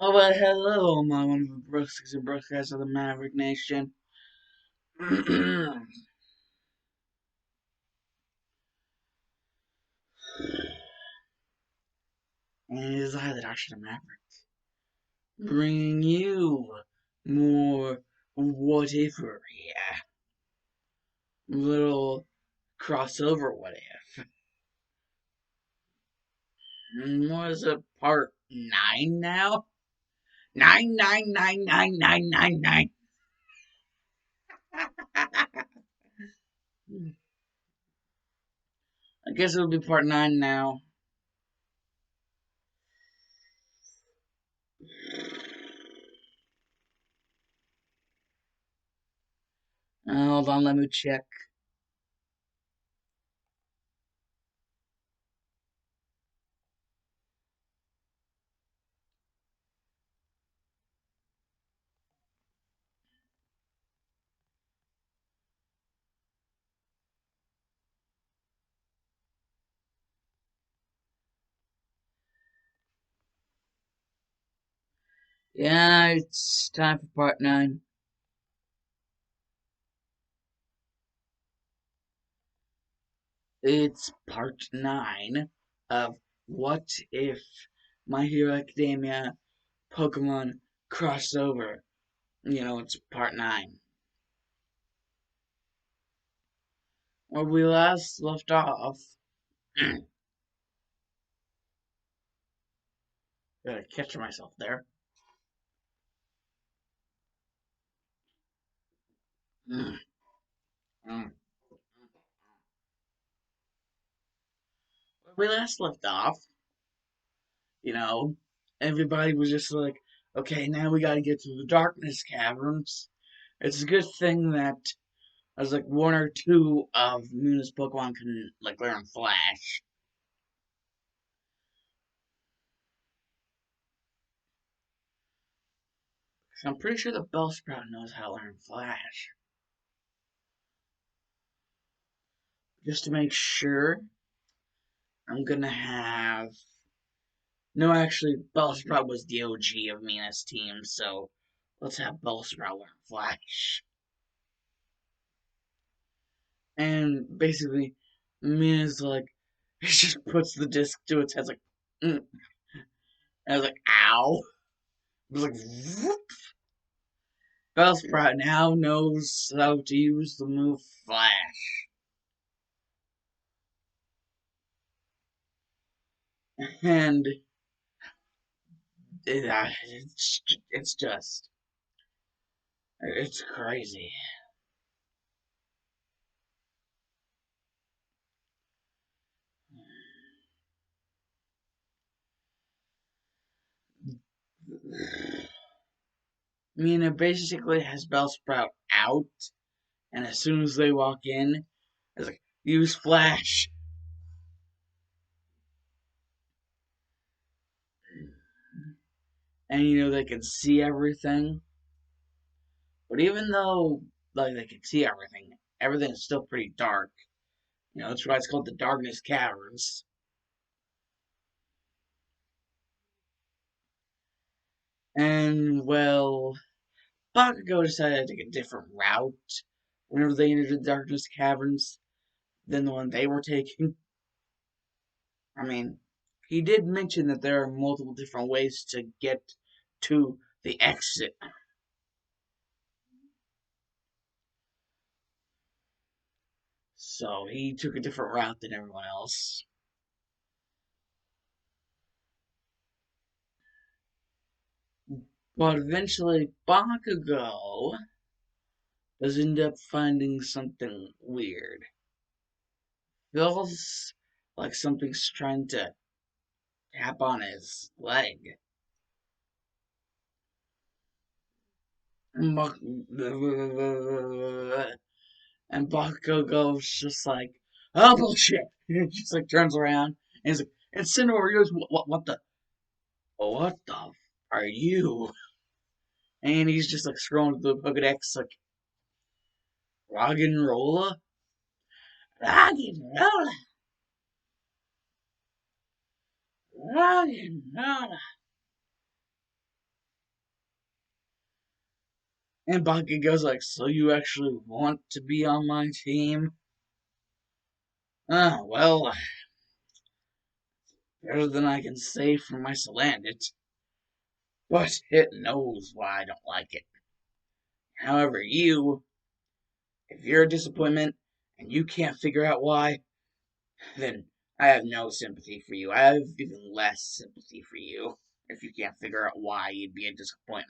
Oh, well, hello, my wonderful Brooks and Brookers of the Maverick Nation. And it is I, the Doctor the Maverick, bringing you more whatever, yeah. Little crossover what if. What is it, part 9 now? 9999999. I guess it'll be part 9 now. Hold on, let me check. Yeah, it's time for part 9. It's part 9 of What If My Hero Academia Pokemon Crossover. It's part 9. Where we last left off. Gotta catch myself there. Mm, mm. Where we last left off, you know, everybody was just like, okay, now we gotta get to the darkness caverns. It's a good thing that there's like one or two of Muna's Pokemon can like learn Flash. I'm pretty sure the Bellsprout knows how to learn Flash. Just to make sure, I'm gonna have. No, actually, Bellsprout was the OG of Mina's team, so let's have Bellsprout learn Flash. And basically, Mina's like, he just puts the disc to its head, like, mm. And I was like, ow. It was like, whoop. Bellsprout now knows how to use the move Flash. And it's just, it's crazy. Mina basically has Bellsprout out, and as soon as they walk in, it's like, use Flash. And they can see everything. But even though like they can see everything, everything is still pretty dark. That's why it's called the darkness caverns. And well, Bakugo decided to take a different route whenever they entered the darkness caverns than the one they were taking. I mean, he did mention that there are multiple different ways to get to the exit. So he took a different route than everyone else. But eventually, Bakugo does end up finding something weird. Feels like something's trying to tap on his leg. And Bakugo's just like, oh bullshit! He just like turns around and he's like, Incineroar goes, what the are you? And he's just like scrolling through the Pokedex like, Roggenrola? Roggenrola! Roggenrola! And Bakugo's like, so you actually want to be on my team? Ah, well, better than I can say for my Salandit. But it knows why I don't like it. However, if you're a disappointment and you can't figure out why, then I have no sympathy for you. I have even less sympathy for you if you can't figure out why you'd be a disappointment.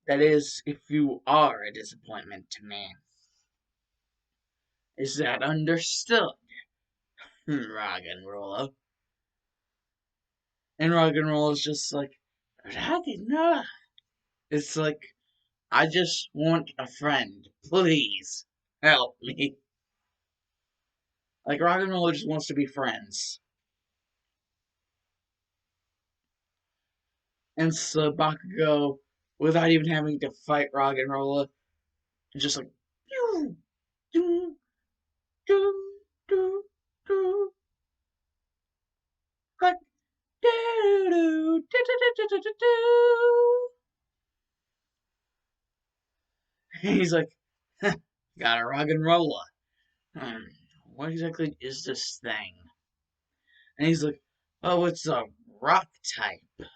That is, if you are a disappointment to me. Is that understood, Rock and Roller? And Rock and Roll is just like, Ragnar. It's like, I just want a friend. Please help me. Like, Rock and Roll just wants to be friends. And so Bakugo, without even having to fight Rock and Roll, just like, doo, doo, doo, doo, doo, like, doo, doo, doo, doo, doo, doo, doo, doo. And he's like, got a Rock and Roll. Hmm, what exactly is this thing? And he's like, oh, it's a rock type.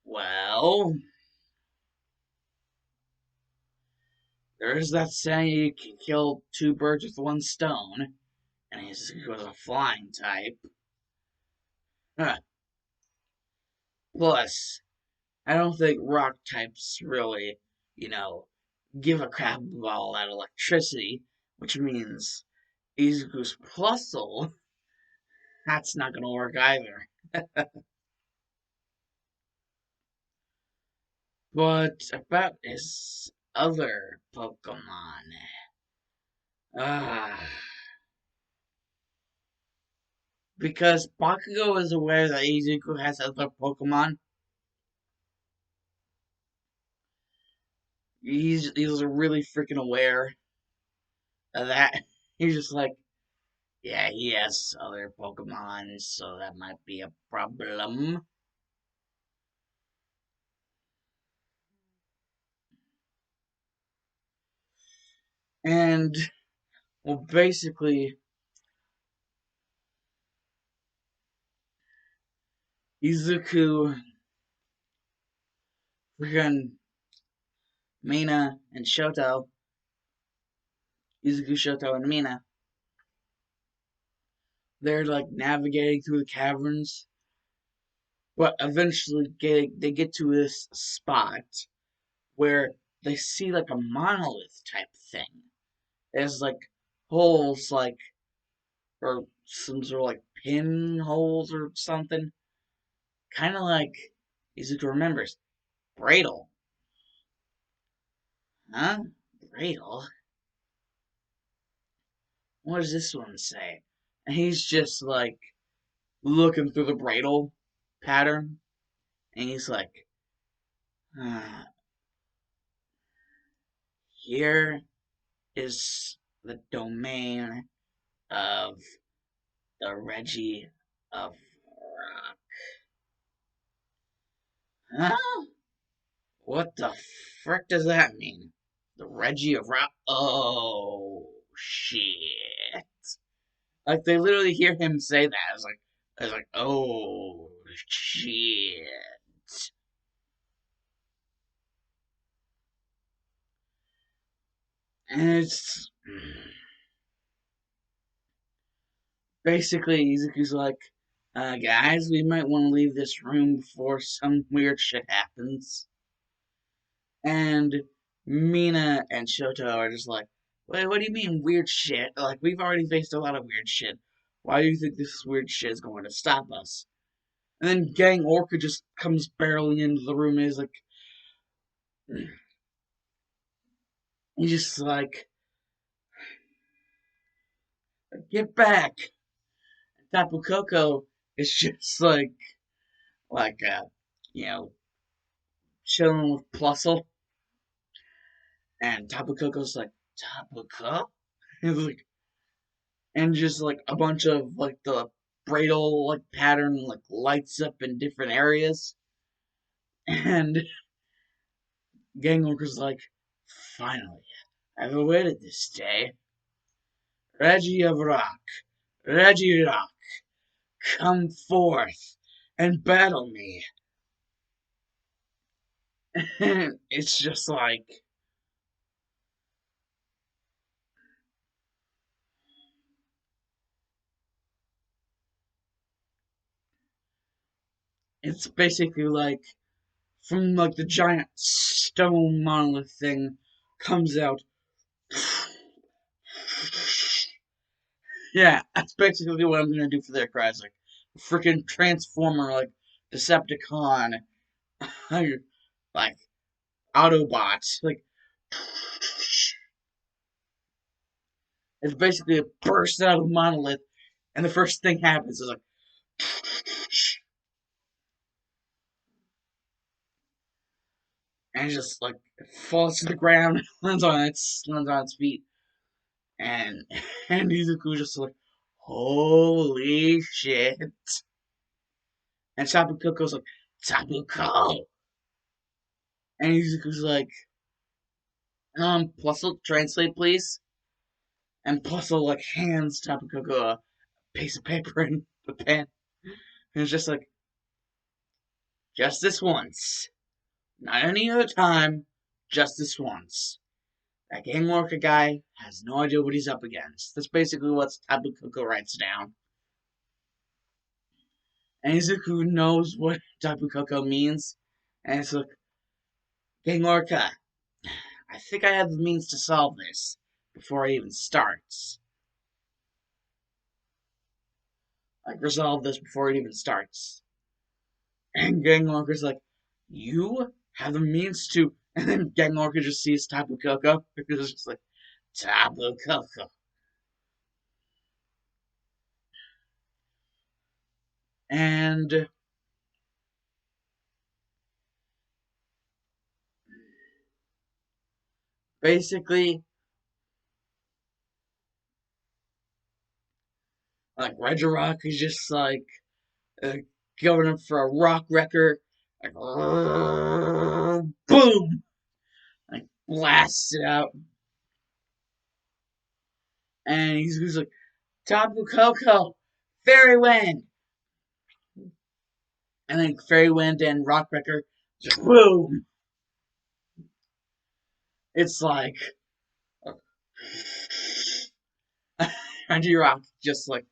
Well, there's that saying you can kill two birds with one stone. And he's a flying type. Huh. Plus, I don't think rock types really, you know, give a crap about all that electricity, which means Izuku's plusle, that's not gonna work either. But about his other Pokemon. Ah. Because Bakugo is aware that Izuku has other Pokemon, he's really freaking aware of that. He's just like, yeah, he has other Pokemon, so that might be a problem. And, well, basically, Izuku, freaking Mina, and Shoto, Izuku, Shoto, and Mina, they're like navigating through the caverns, but eventually they get to this spot where they see like a monolith type thing. There's like holes, like, or some sort of like pinholes or something. Kind of like Izuku remembers. Bradle. Huh? Bradle? What does this one say? And he's just like looking through the Bradle pattern. And he's like, uh, here is the domain of the Reggie of Rock. Huh? What the frick does that mean? The Reggie of Rock? Oh, shit. Like, they literally hear him say that. I was like, oh, shit. And it's basically Izuku's like, guys, we might want to leave this room before some weird shit happens. And Mina and Shoto are just like, wait, what do you mean weird shit? Like, we've already faced a lot of weird shit. Why do you think this weird shit is going to stop us? And then Gang Orca just comes barreling into the room and is like, he's just like, get back. Tapu Koko is just like, you know, chilling with Plusle. And Tapu Koko's like, Tapu Koko? like, and just like a bunch of like the Bradle like pattern like lights up in different areas. And Gang workers like, finally, I've awaited this day. Reggie of Rock, Reggie Rock, come forth and battle me. And it's just like, it's basically like, from like the giant stone monolith thing comes out. Yeah, that's basically what I'm gonna do for their cries. Like, freaking Transformer, like, Decepticon, like, Autobots. Like, it's basically a burst out of monolith, and the first thing happens is like, and it just like it falls to the ground, lands on its feet, and and Izuku just like, holy shit! And Tapu Koko's like, Tapu Ko, and Izuku's like, Puzzle, translate please. And Puzzle like hands Tapu Koko a piece of paper and a pen, and it's just like, just this once, not any other time, just this once. That Gang Orca guy has no idea what he's up against. That's basically what Tabu Koko writes down. And Izuku knows what Tabu Koko means. And it's like, Gang Orca, I think I have the means to solve this before it even starts. Like, resolve this before it even starts. And Gang Orca's like, you have the means to. And then Gang Orca just sees Tabu Koko. It's just like, Tabu Koko. And basically, like, Regirock is just like, uh, going up for a rock wrecker, like, boom, like, blasts it out. And he's like, Tapu Koko, Fairy Wind. And then Fairy Wind and Rock Wrecker, just boom. It's like, Reggie Rock just like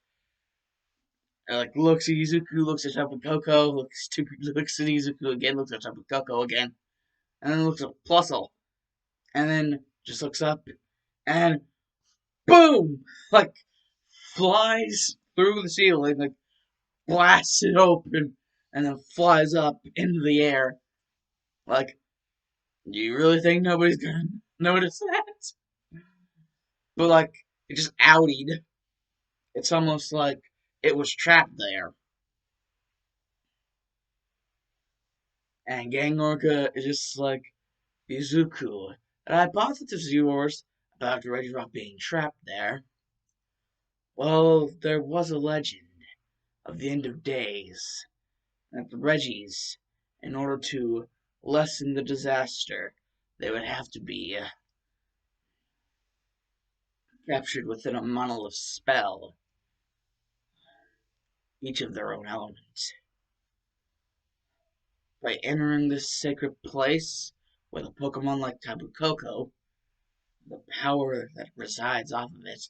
looks at Izuku, looks at Tapu Koko, looks at Izuku again, looks at Tapu Koko again, and then looks at Plusle, and then just looks up, and boom! Like, flies through the ceiling, like, blasts it open, and then flies up into the air. Like, do you really think nobody's gonna notice that? But, like, it just outed. It's almost like it was trapped there. And Gang Orca is just like, Izuku, an hypothesis of yours about Regirock being trapped there. Well, there was a legend of the end of days that the Reggies, in order to lessen the disaster, they would have to be captured within a monolith spell, each of their own element. By entering this sacred place with a Pokemon like Tapu Koko, the power that resides off of it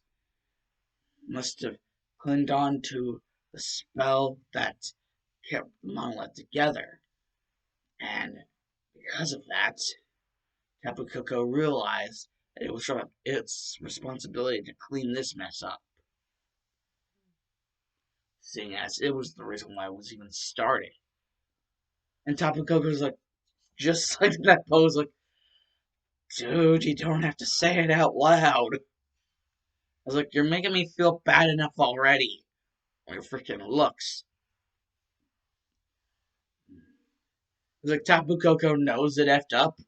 must have clinged on to the spell that kept the monolith together. And because of that, Tapu Koko realized that it was its responsibility to clean this mess up, seeing as it was the reason why it was even started. And Tapu Koko's like, just like that pose, like, dude, you don't have to say it out loud. I was like, you're making me feel bad enough already. Your freaking looks. It's like Tapu Koko knows it effed up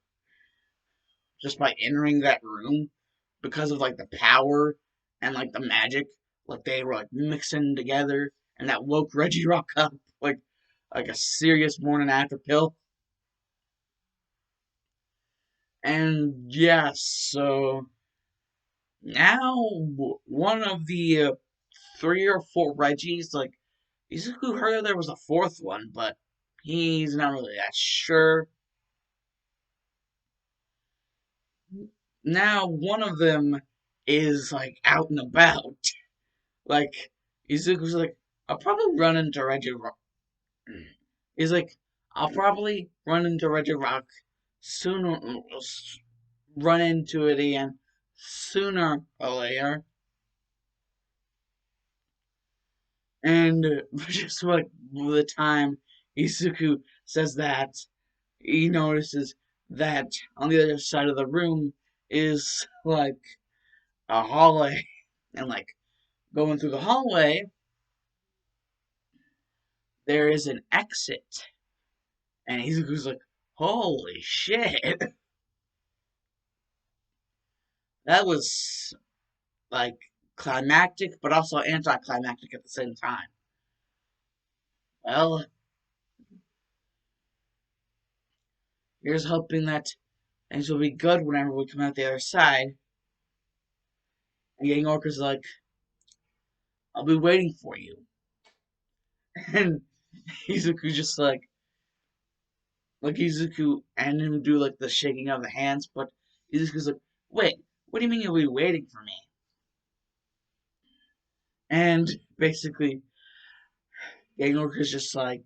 just by entering that room because of like the power and like the magic. Like they were like mixing together and that woke Reggie Rock up like a serious morning after pill. And yes, so now one of the three or four Reggies, like, Izuku heard there was a fourth one, but he's not really that sure. Now one of them is like out and about. Like Izuku's like, I'll probably run into Reggie Rock. He's like, I'll probably run into Reggie Rock sooner, run into it again sooner or later. And just like the time Izuku says that, he notices that on the other side of the room is like a hallway, and like going through the hallway, there is an exit, and Izuku's like, "Holy shit!" That was like climactic, but also anticlimactic at the same time. Well, here's hoping that things will be good whenever we come out the other side. And Gang Orca's like, "I'll be waiting for you," and Izuku's just like Izuku and him do like the shaking of the hands, but Izuku's like, "Wait, what do you mean you'll be waiting for me?" And basically, Gang Orca's just like,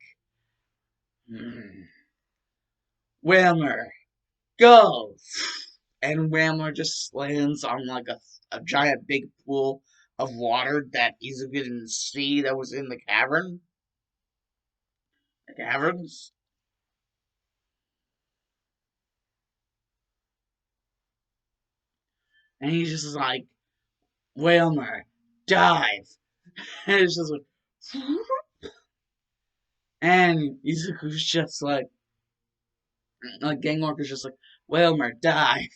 "Whalmer, go!" And Whalmer just lands on like a giant big pool of water that Izuku didn't see that was in the cavern. The caverns. And he's just like, "Whalmer, dive!" And it's just like, and Izuku's just like Gang Orca's just like, "Whalmer, dive!"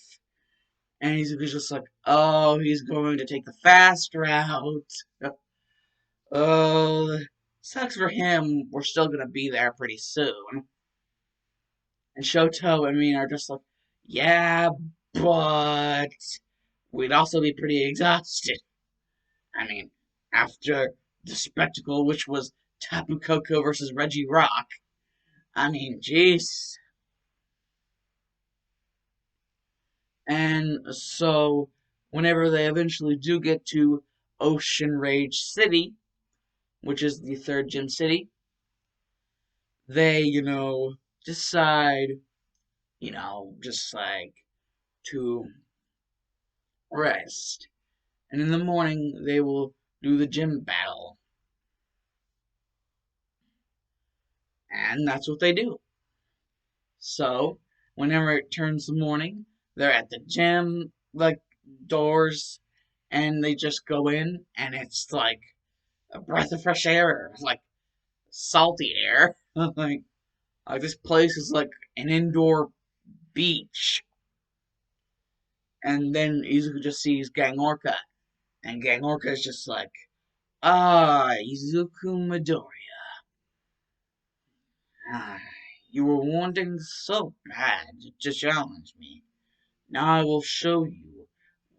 And Izuku's just like, "Oh, he's going to take the fast route. Oh, sucks for him. We're still gonna be there pretty soon." And Shoto and me are just like, "Yeah, but we'd also be pretty exhausted. I mean, after the spectacle, which was Tapu Koko versus Reggie Rock. I mean, jeez." And so, whenever they eventually do get to Ocean Rage City, which is the third gym city, they, decide, just like to rest. And in the morning, they will do the gym battle. And that's what they do. So, whenever it turns the morning, they're at the gym, like, doors, and they just go in, and it's like a breath of fresh air, like salty air. like this place is like an indoor beach. And then Izuku just sees Gang Orca, and Gang Orca is just like, "Ah, Izuku Midoriya. Ah, you were wanting so bad to challenge me. Now I will show you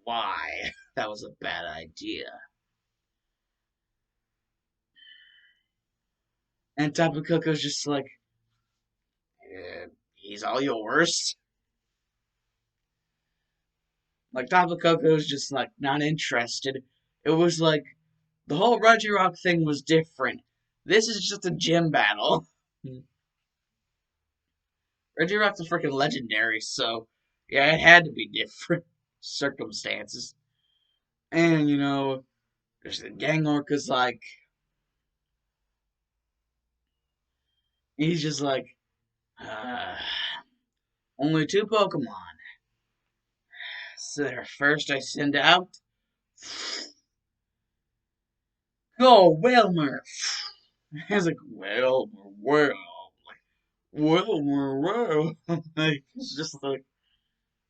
why that was a bad idea." And Tapu Koko's just like, "He's all yours." Like, Tapu Koko's just like not interested. It was like the whole Reggie Rock thing was different. This is just a gym battle. Reggie Rock's a freaking legendary, so yeah, it had to be different circumstances. And there's the Gang Orca's like, he's just like, uh, "Only two Pokemon. So first I send out, go Wilmer." I was like, "Wilmer, Wilmer." Like, it's just like,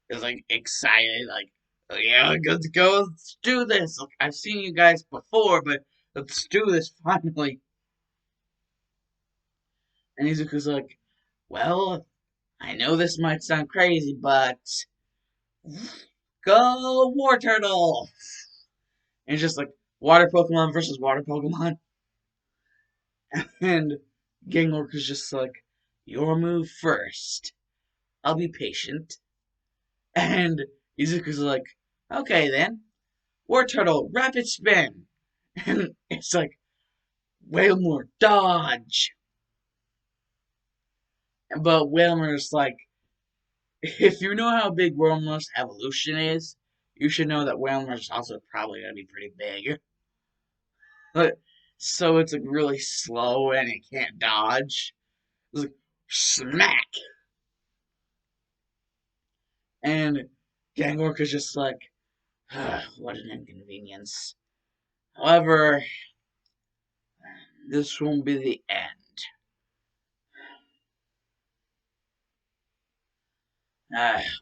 it's like excited, like, "Oh, yeah, let's go, let's do this. Like, I've seen you guys before, but let's do this finally." And Izuku's like, "Well, I know this might sound crazy, but Go War Turtle! And it's just like water Pokemon versus water Pokemon. And Gangork is just like, your move first. I'll be patient. And Izuku's like, okay then. War Turtle, rapid spin. And it's like, Wailmer, dodge. But Wailmer's like, if you know how big Wailmer's evolution is, you should know that Wailmer's also probably gonna be pretty big. But so it's like really slow and it can't dodge. It's like smack, and Gangork is just like, what an inconvenience. However, this won't be the end.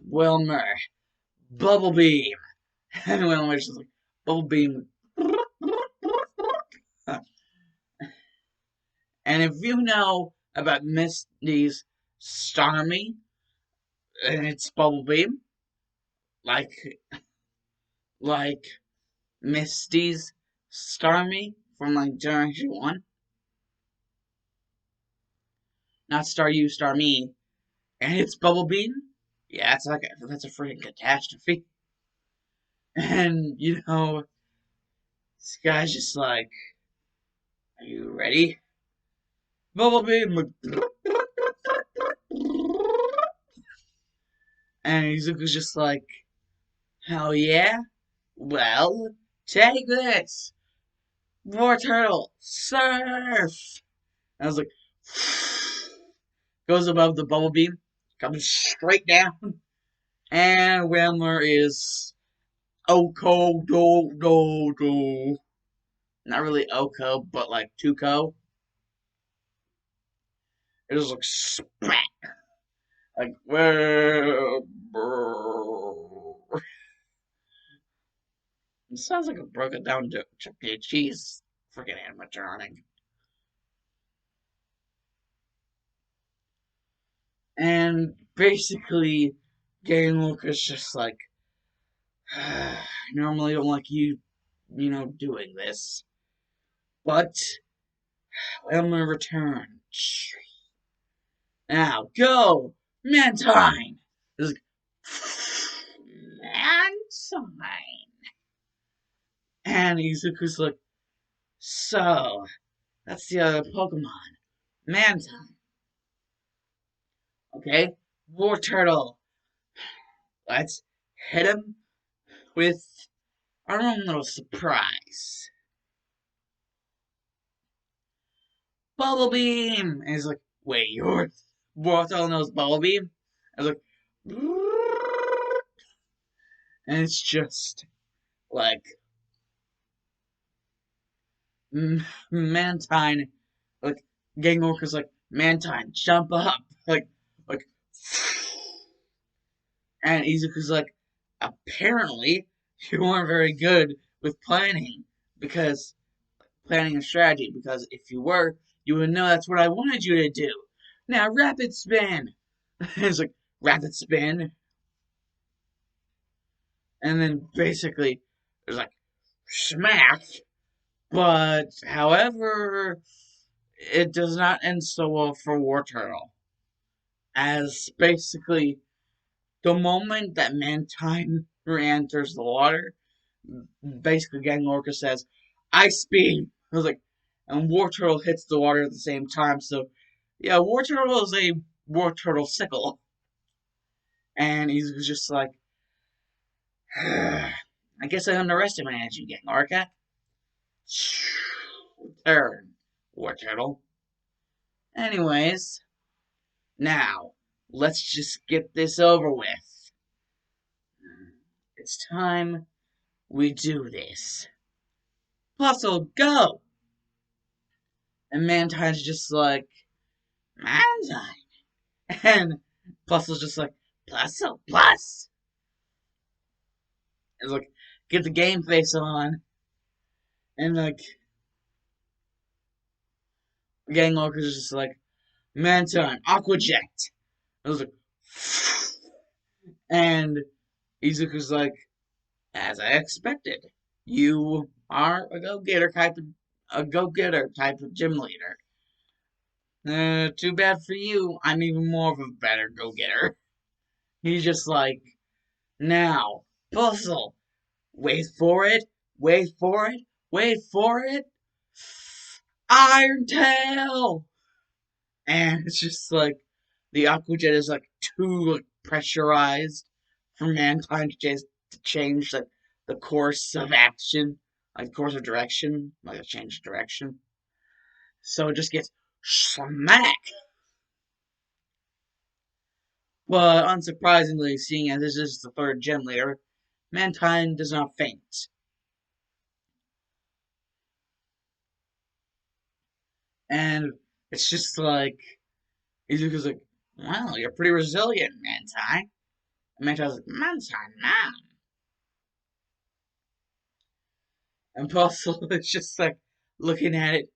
Wilmer, Bubble Beam. And Wilmer's just like, Bubble Beam. And if you know about Misty's Starmie and its Bubble Beam, like like Misty's Starmie from like Generation 1, not Star You, Star Me, and its Bubble Beam, yeah, that's a freaking catastrophe. And this guy's just like, "Are you ready, Bubble Beam?" And Izuku's just like, "Hell yeah! Well, take this, War Turtle, surf!" And I was like, goes above the Bubble Beam, comes straight down, and Whamler is Oko do. Not really Oko, but like Tuco. It just looks smack. Like, well, it sounds like a broken down Chuck E. Cheese freaking animatronic. And basically, Game Look is just like, I normally don't like doing this, but I'm gonna return. Now, go! Mantine! It's like, Mantine! And Izuku's like, so, that's the other Pokemon. Mantine. Okay? War Turtle. Let's hit him with our own little surprise. Bubble Beam! And he's like, wait, your War Turtle knows Bubble Beam? I was like, and it's just like Mantine, like Gangork like Mantine, jump up, like, and Izuku's like, apparently you weren't very good with planning a strategy, because if you were, you would know that's what I wanted you to do. Now rapid spin. It's like rapid spin, and then basically there's like smack. But however, it does not end so well for War Turtle, as basically the moment that Mantine re-enters the water, basically Gangorka says, "Ice Beam." I was like, and War Turtle hits the water at the same time. So, yeah, War Turtle is a War Turtle sickle, and he's just like, I guess I underestimated you, Gangorka. Turn, War Turtle. Anyways, now let's just get this over with. It's time we do this. Bustle, go! And Mantine's just like, Mantine! And Bustle's just like, Bustle, plus! It's like, get the game face on. And like, Ganglorker's just like, Mantine, Aqua Jet! I was like, and Izuku's like, as I expected, you are a go-getter type of gym leader. Too bad for you. I'm even more of a better go-getter. He's just like, now, puzzle. Wait for it. Wait for it. Wait for it. Iron Tail. And it's just like the Aqua Jet is like too like, pressurized for mankind to change like the course of action, like the course of direction, like a change of direction. So it just gets smack. But unsurprisingly, seeing as this is the third gem leader, mankind does not faint. And it's just like Izuku's like, well, you're pretty resilient, Mantai. And Mantai's like, Mantai, man. And Puzzle is just like looking at it,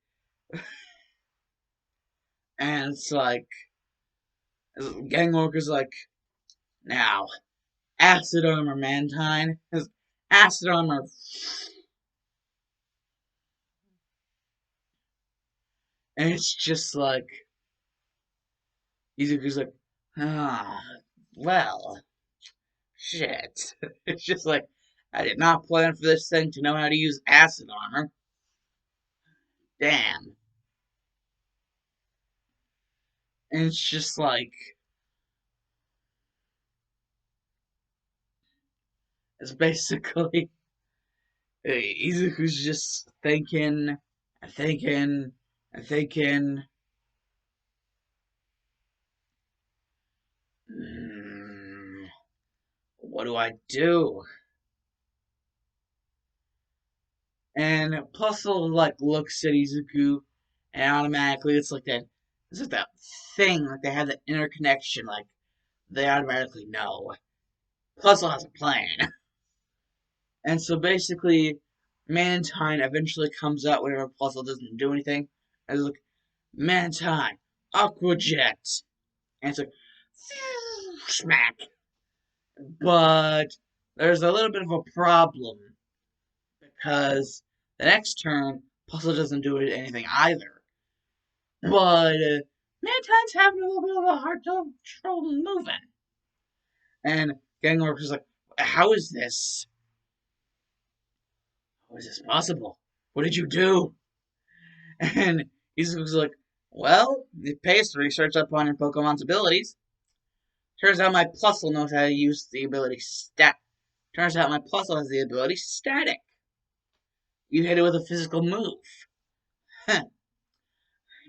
and it's like, Gangwalker's like, now, acid armor, Mantine. Acid armor. And it's just like, Izuku's like, ah, well, shit. It's just like, I did not plan for this thing to know how to use acid armor. Damn. And it's just like, it's basically, Izuku's just thinking, and thinking, and thinking, mm, what do I do? And Puzzle like looks at Izuku, and automatically it's like that thing, like they have that interconnection, like they automatically know. Puzzle has a plan. And so basically, Mantine eventually comes out whenever Puzzle doesn't do anything. And it's like, Mantine, Aqua Jet. And it's like, smack. But there's a little bit of a problem because the next turn, Puzzle doesn't do anything either. But Mantine's having a little bit of a hard trouble moving. And Gangork is like, how is this? How is this possible? What did you do? And he's like, well, it pays to research up on your Pokemon's abilities. Turns out my Plusle knows how to use the ability stat. Turns out my Plusle has the ability static. You hit it with a physical move. Huh.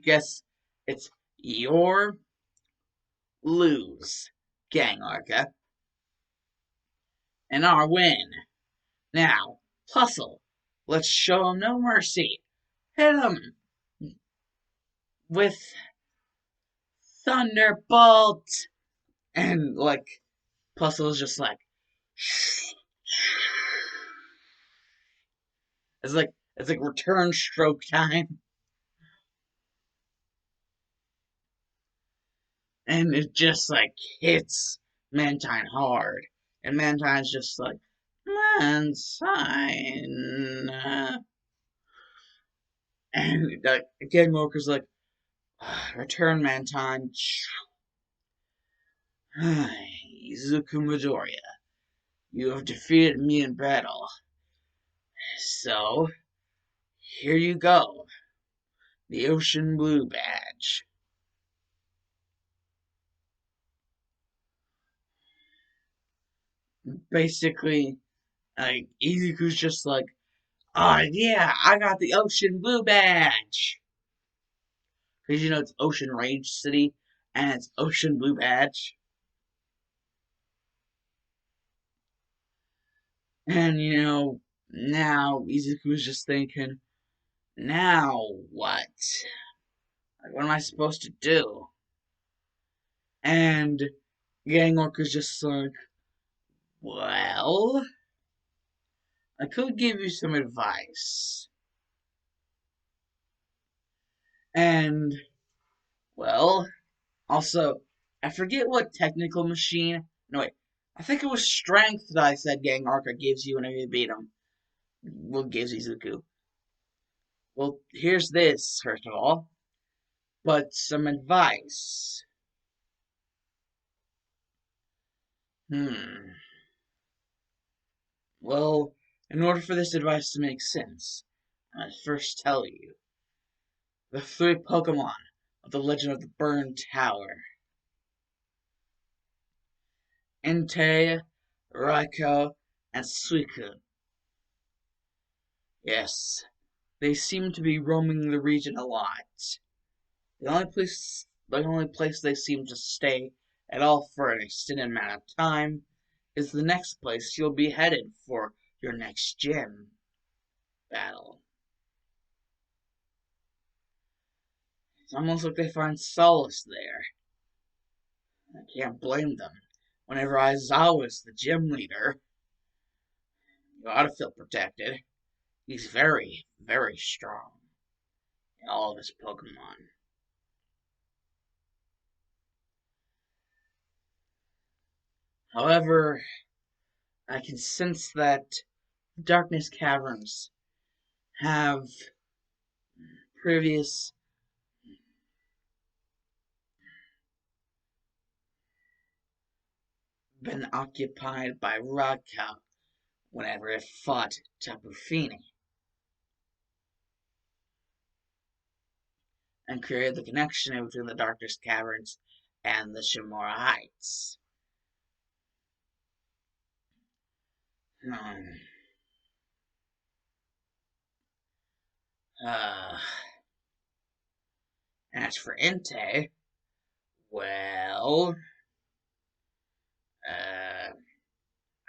Guess it's your lose, Gangarka, and our win. Now, Plusle, let's show him no mercy. Hit him with Thunderbolt. And like Plusle is just like it's like return stroke time. And it just like hits Mantine hard. And Mantine's just like, Mantine. And again, Moker's like, return Mantine. Izuku Midoriya, you have defeated me in battle. So, here you go. The Ocean Blue Badge. Basically, like, Izuku's just like, oh yeah, I got the Ocean Blue Badge. Because you know it's Ocean Rage City, and it's Ocean Blue Badge. And you know, now Izuku's just thinking, now what? Like, what am I supposed to do? And Gangork is just like, well, I could give you some advice. And, well, also, I forget what technical machine. No, wait. I think it was strength that I said Gang Arca gives you whenever you beat him. What gives Izuku? Well, here's this, first of all. But some advice. Hmm. Well, in order for this advice to make sense, I must first tell you the three Pokemon of the Legend of the Burned Tower. Entei, Raikou, and Suicune. Yes, they seem to be roaming the region a lot. The only place they seem to stay at all for an extended amount of time is the next place you'll be headed for your next gym battle. It's almost like they find solace there. I can't blame them. Whenever Aizawa's the gym leader, you ought to feel protected. He's very, very strong in all of his Pokemon. However, I can sense that Darkness Caverns have previous been occupied by Raikou whenever it fought Tapu Fini and created the connection between the Darkness Caverns and the Shimura Heights. Hmm. Uh, as for Entei, well, uh,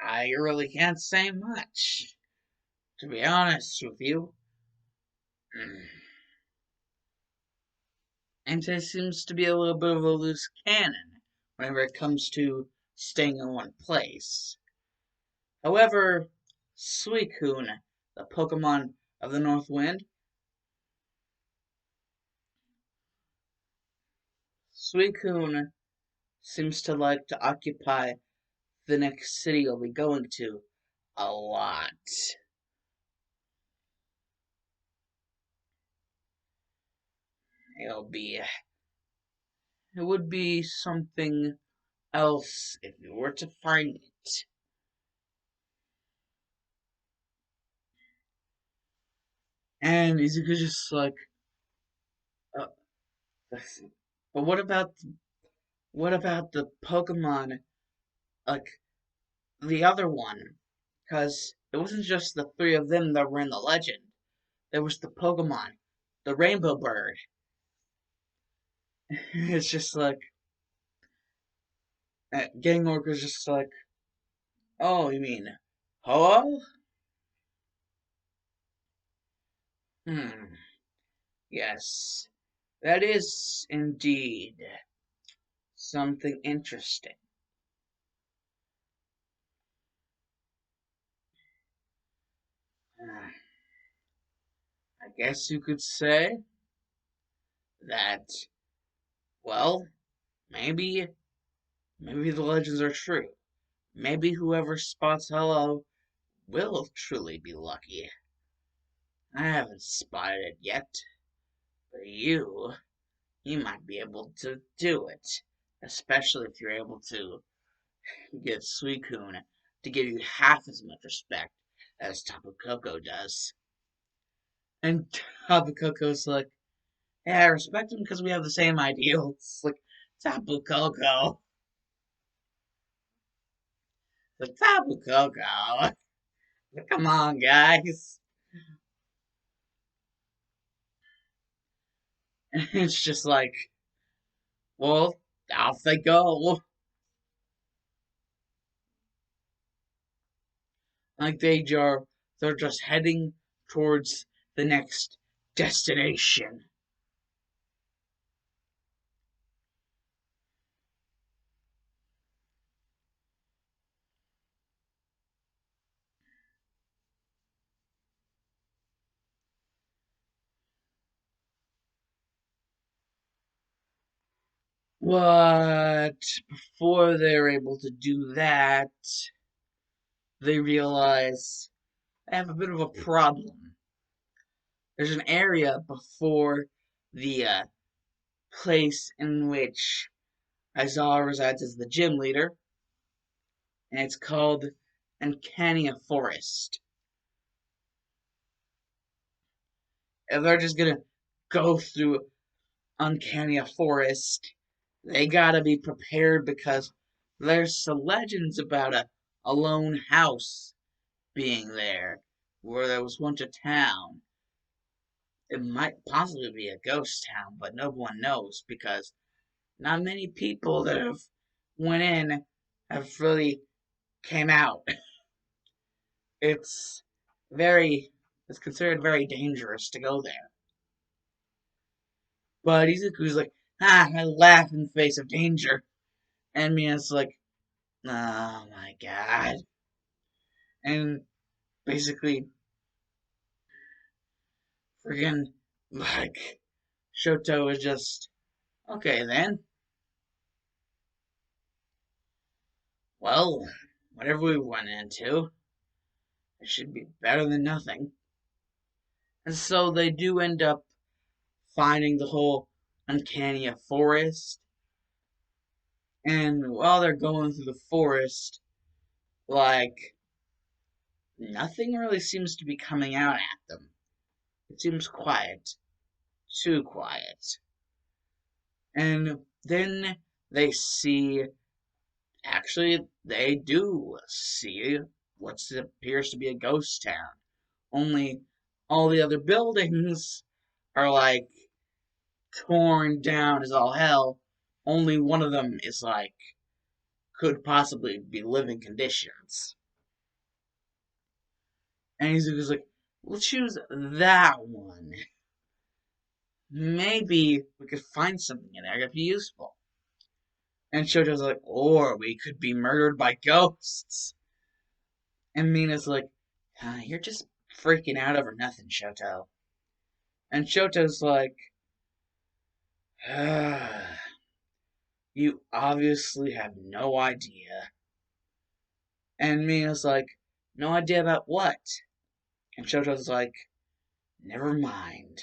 I really can't say much, to be honest with you. Entei seems to be a little bit of a loose cannon whenever it comes to staying in one place. However, Suicune, the Pokemon of the North Wind, Suicune seems to like to occupy the next city you'll be going to a lot. It'll be it would be something else if you were to find it. And Izuku's just like, uh, but what about the Pokemon like the other one? Because it wasn't just the three of them that were in the legend. There was the Pokemon, the Rainbow Bird. It's just like Gang Orc just like, oh, you mean Ho? Hmm. Yes, that is indeed something interesting. Uh, I guess you could say that, well, maybe, maybe the legends are true. Maybe whoever spots Hello will truly be lucky. I haven't spotted it yet, but you might be able to do it. Especially if you're able to get Suicune to give you half as much respect as Tapu Koko does. And Tapu Koko's like, yeah, I respect him because we have the same ideals. Like, Tapu Koko. Like, Tapu Koko. Come on, guys. And it's just like, well, off they go. Like they're just heading towards the next destination. But before they're able to do that, they realize they have a bit of a problem. There's an area before the place in which Aizawa resides as the gym leader, and it's called Uncannyah Forest. If they're just gonna go through Uncannyah Forest, they gotta be prepared because there's some legends about a lone house being there, where there was once a town. It might possibly be a ghost town, but no one knows because not many people that have went in have really came out. It's very it's considered very dangerous to go there. But Izuku's like, I laugh in the face of danger. And Mia's like, oh my god. And basically, friggin' like, Shoto is just, okay then. Well, whatever we went into, it should be better than nothing. And so they do end up finding the whole uncanny forest. And while they're going through the forest, like, nothing really seems to be coming out at them. It seems quiet. Too quiet. And then they see, actually, they do see what appears to be a ghost town. Only all the other buildings are like torn down as all hell. Only one of them is like, could possibly be living conditions. And he's just like, we'll choose that one. Maybe we could find something in there that'd be useful. And Shoto's like, or we could be murdered by ghosts. And Mina's like, you're just freaking out over nothing, Shoto. And Shoto's like, you obviously have no idea. And Mina's like, no idea about what? And Shoto's like, never mind.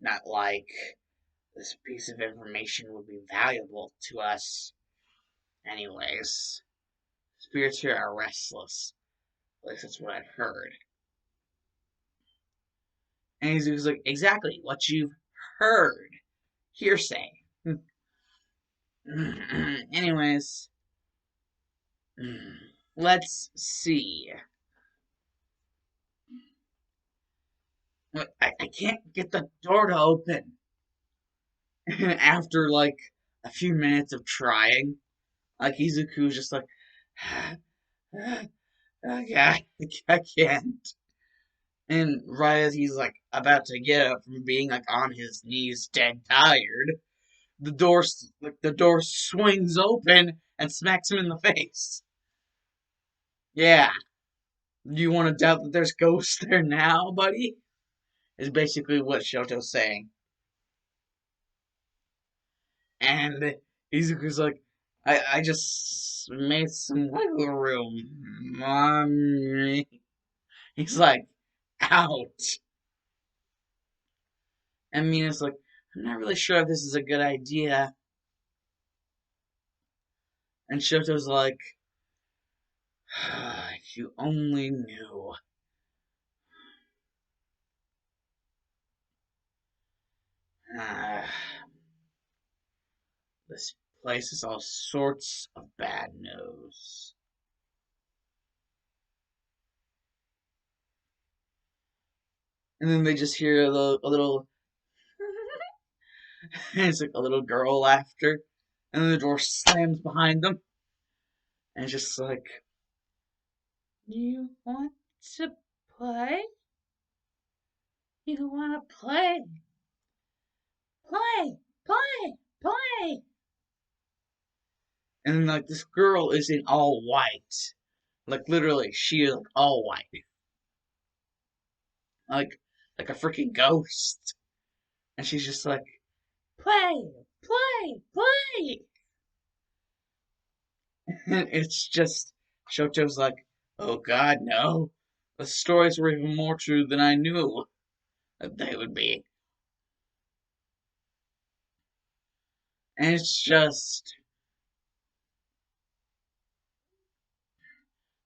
Not like this piece of information would be valuable to us. Anyways, spirits here are restless. At least that's what I've heard. And he's like, exactly what you've heard. Hearsay. Anyways, let's see. I can't get the door to open. After like a few minutes of trying, like Izuku's just like, okay, I can't. And right as he's like about to get up from being like on his knees, dead tired, the door swings open and smacks him in the face. Yeah, do you want to doubt that there's ghosts there now, buddy? Is basically what Shoto's saying. And Izuku's like, I just made some wiggle room, mommy. He's like, out. And Mina's like, I'm not really sure if this is a good idea. And Shoto's like, if you only knew. This place is all sorts of bad news. And then they just hear a little it's like a little girl laughter. And then the door slams behind them. And it's just like, you want to play? You want to play? Play, play, play. And like this girl is in all white. Like literally, she is like all white. Like a freaking ghost. And she's just like, play, play, play. And it's just, Shoto's like, oh god, no. The stories were even more true than I knew that they would be. And it's just,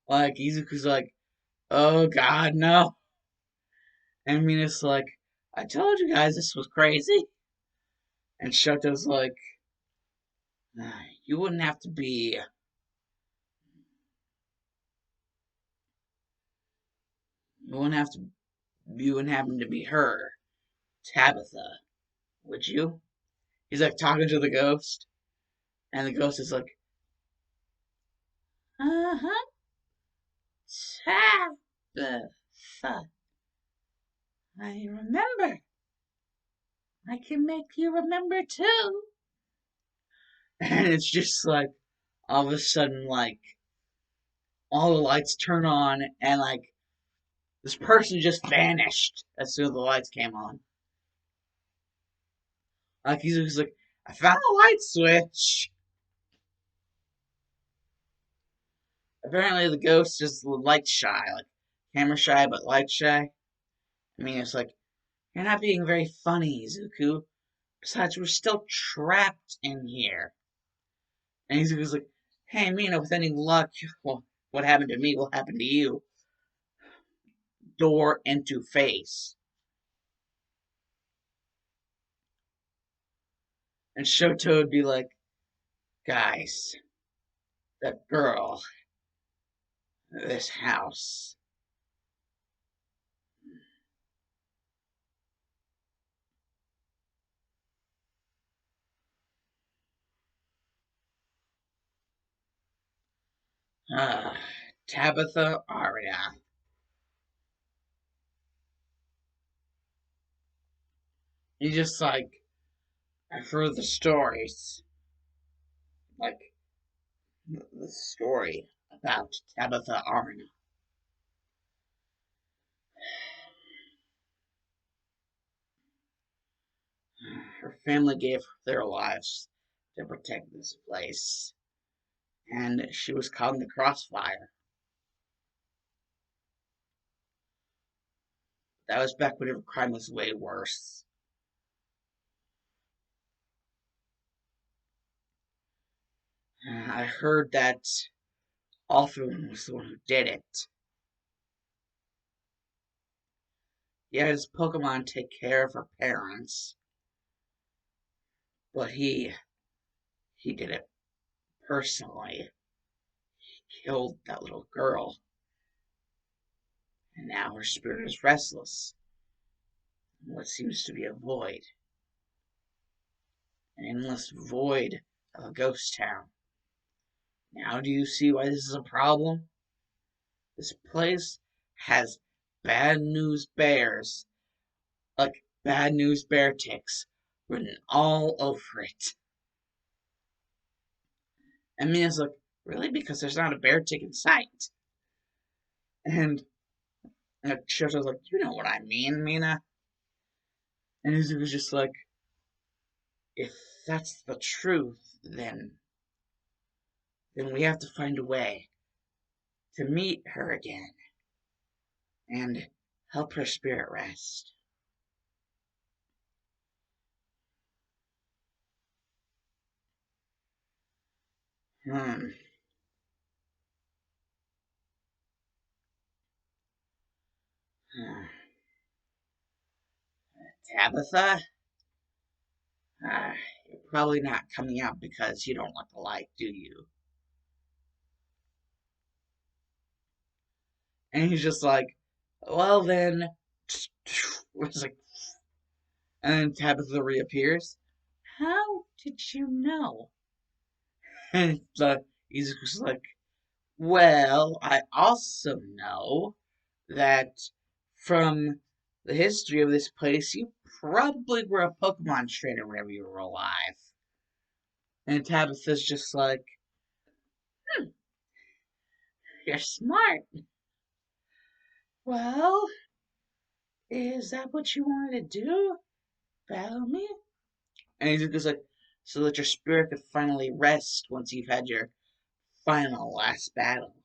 like, Izuku's like, oh god, no. And Mina's like, I told you guys this was crazy. And Shoto's like, "Ah, you wouldn't have to be, you wouldn't have to, you wouldn't happen to be her, Tabitha, would you?" He's like talking to the ghost. And the ghost is like, uh-huh, Tabitha. I remember. I can make you remember too. And it's just like, all of a sudden, like, all the lights turn on, and like, this person just vanished as soon as the lights came on. Like, he's like, I found a light switch. Apparently, the ghost is light shy, like, camera shy, but light shy. I mean, it's like, you're not being very funny, Zuku. Besides, we're still trapped in here. And Izuku's like, hey, Mina, with any luck, well, what happened to me will happen to you. Door into face. And Shoto would be like, guys, that girl, this house. Ah, Tabitha Aria. You just like, I've heard the stories. Like, the story about Tabitha Aria. Her family gave their lives to protect this place. And she was caught in the crossfire. That was back when crime was way worse. I heard that Alfred was the one who did it. He had his Pokemon take care of her parents, but he did it personally. He killed that little girl, and now her spirit is restless in what seems to be a void, an endless void of a ghost town. Now do you see why this is a problem? This place has bad news bears, like bad news bear ticks, written all over it. And Mina's like, really? Because there's not a bear tick in sight. And Shoto's like, you know what I mean, Mina? And Izuku's just like, if that's the truth, then we have to find a way to meet her again and help her spirit rest. Hmm. Tabitha? You're probably not coming out because you don't like the light, do you? And he's just like, well then, it's like, and then Tabitha reappears. How did you know? And he's just like, well, I also know that from the history of this place, you probably were a Pokemon trainer whenever you were alive. And Tabitha's just like, hmm, you're smart. Well, is that what you wanted to do? Battle me? And he's just like, so that your spirit could finally rest once you've had your final last battle.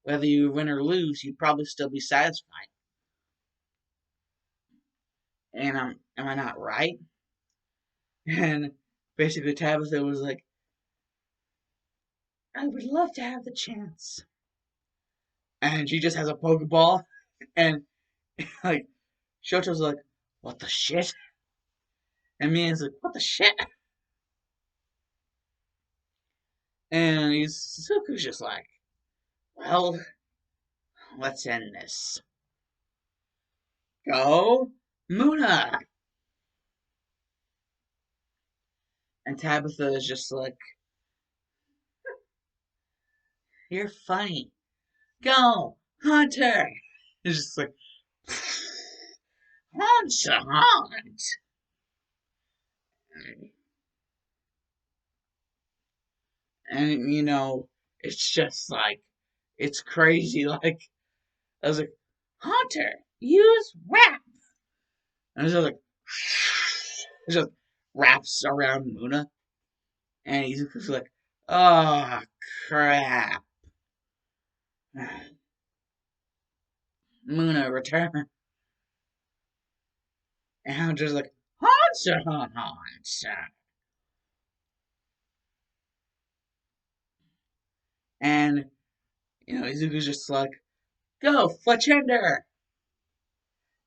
Whether you win or lose, you'd probably still be satisfied. And am I not right? And basically Tabitha was like, I would love to have the chance. And she just has a Pokeball, and like Shoto's like, what the shit? And Mia's like, what the shit? And Suku's just like, well, let's end this. Go, Muna! And Tabitha is just like, you're funny. Go, Hunter! It's just like, hunt, hunt! And, it's just like, it's crazy. Like, I was like, Hunter, use rap! And it's just like, it just wraps around Muna. And he's just like, oh, crap. Muna, return. And I'm just like, Hunter, Hunter. And, Izuku's just like, go, Fletchender!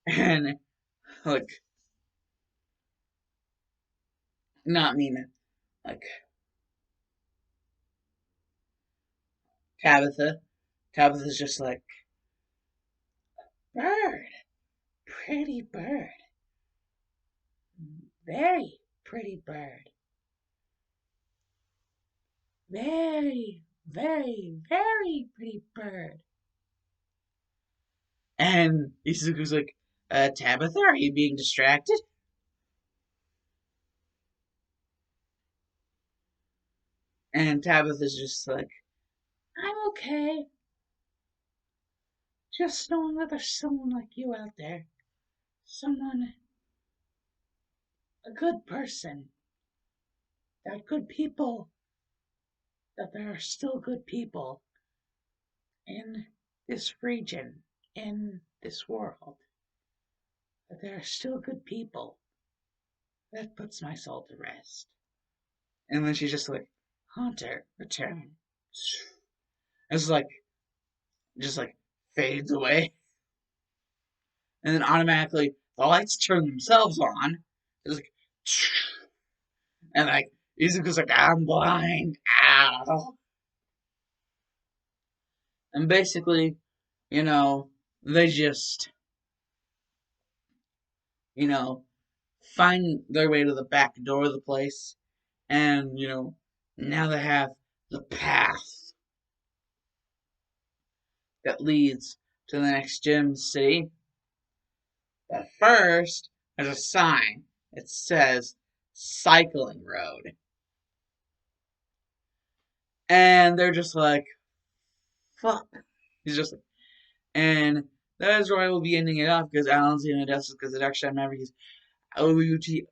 And, like, not mean, like, Tabitha. Tabitha's just like, bird, pretty bird, very pretty bird, very, very, very pretty bird. And Izuku's like, Tabitha, are you being distracted? And Tabitha's just like, I'm okay. Just knowing that there's someone like you out there. Someone, a good person. That good people, that there are still good people in this region, in this world. That there are still good people. That puts my soul to rest. And then she's just like, Hunter, return. It's like, just like fades away. And then automatically the lights turn themselves on. It's like, and like Izuku's like, I'm blind. Ow. And basically, they just, you know, find their way to the back door of the place. And, now they have the path that leads to the next gym city. But first, there's a sign. It says cycling road. And they're just like, fuck. He's just like, and that is where I will be ending it off because Alan's in a desk because it actually I'm never he's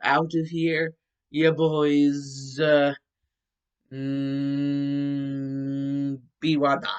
out of here. Yeah, boys. BY bye.